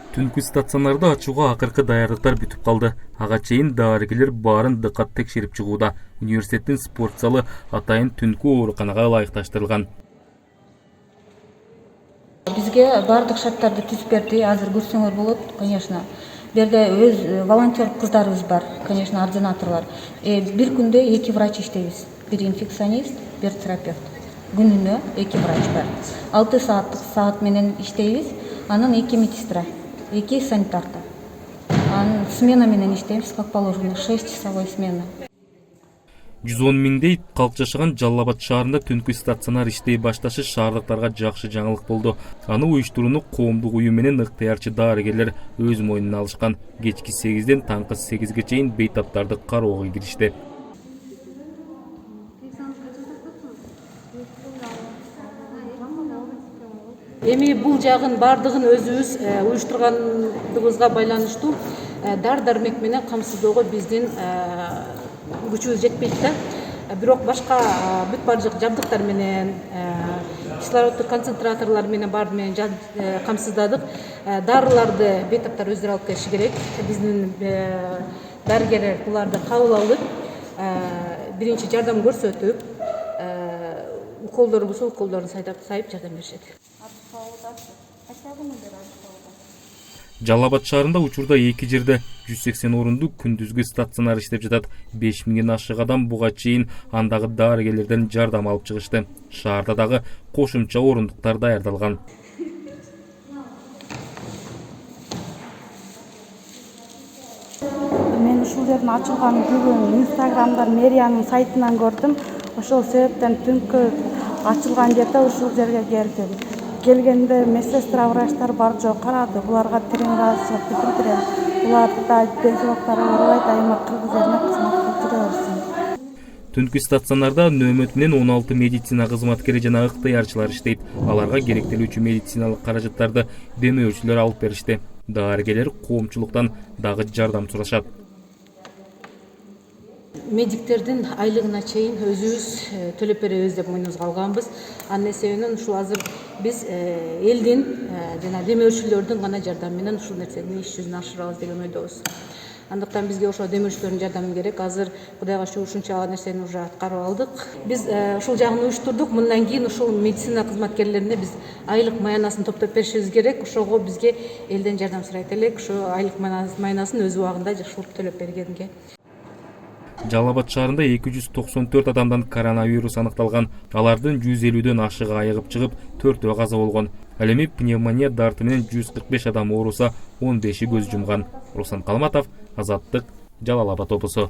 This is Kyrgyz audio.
Түнкү стационарды ачууга акыркы даярдыктар бүтүп калды. Ага чейин дарыгерлер баарын дыкат текшерип чыгууда. Университеттин спорт залы атайын түнкү ооруканага ылайыкташтырылган. Бизге бардык шарттарды түзүп берди. Азыр көрсөңөр болот, конечно. Берде өз волонтер кыздарыбыз бар, конечно, ординаторлор. Бир күндө 2 врач иштейбиз. Бир инфекционист, бир терапевт. Күнүнө 2 врач бар. 6 саат менен иштейбиз. Анан 2 медсестра, 2 санитарка. Анын смена менен иштейбиз, как положено, 6-часовой смена. 110 миңдей калк жашаган Жалал Абад шаарында түнкү стационар иштей башташы шаардыктарга жакшы жаңылык болду. Аны уюштурууну коомдук уюм менен ыктыярчы дарыгерлер өз мойнуна алышкан. Кечки 8ден таңкы 8ге чейин бейтаптарды кароого киришти. Эми бул жагын бардыгын өзүбүз уюштургандыгыбызга байланыштуу дар-дармек менен камсыздоого биздин күчүбүз жетпейт да. Бирок башка бүт баардык жабдыктар менен, кислороддук концентраторлор менен баары менен камсыздадык. Дарыларды бейтаптар өздөрү алып келиши керек. Биздин дарыгерлер буларды кабыл алып, биринчи жардам көрсөтүп, уколдор болсо уколдорун сайып жардам беришет. Жалал Абад шаарында учурда 2 жерде 180 орундук күндүзгү стационар иштеп жатат. 5000ден ашык адам буга чейин андагы дарыгерлерден жардам алып чыгышты. Шаарда дагы кошумча орундуктар даярдалган. Мен ушул жердин ачылганын бүгүн Instagram'дан мэриянын сайтынан көрдүм. Ошол себептен түнкү ачылган жерде ушул жерге келдим. Келгенде медсестра врачтар бар жок карады. Буларга тренировать бүтүрөм. Буларда денсаулыктары оорубайт, аймак кыргыз элине кызмат кылып жүрө берсин. Түнкү стационарда нөөмөт менен 16 медицина кызматкери жана ыктыярчылар иштейт. Аларга керектелүүчү медициналык каражаттарды демөөрчүлөр алып беришти. Дарыгерлер коомчулуктан дагы жардам сурашат. Медиктердин айлыгына чейин өзүбүз төлөп беребиз деп мойнубузга алганбыз. Анын эсебинен ушул азыр биз элдин жана демөөрчүлөрдүн гана жардамы менен ушул нерсени иш жүзүнө ашырабыз деген ойдобуз. Андыктан бизге ошо демөөрчүлөрдүн жардамы керек. Азыр Кудайга шүгүр ушунча нерсени уже аткарып алдык. Биз ушул жагын уюштурдук. Мындан кийин ушул медицина кызматкерлерине биз айлык маянасын топтоп беришибиз керек. Ошого бизге элден жардам сурайт элек. Ушу айлык маянасын өз убагында жакшылап төлөп бергенге. Жалал Абад шаарында 294 адамдан коронавирус аныкталган. Алардын 150дөн ашыгы айыгып чыгып, 4-өө каза болгон. Ал эми пневмония дарты менен 145 адам ооруса, 15-и көз жумган. Руслан Калматов, Азаттык, Жалал Абад облусу.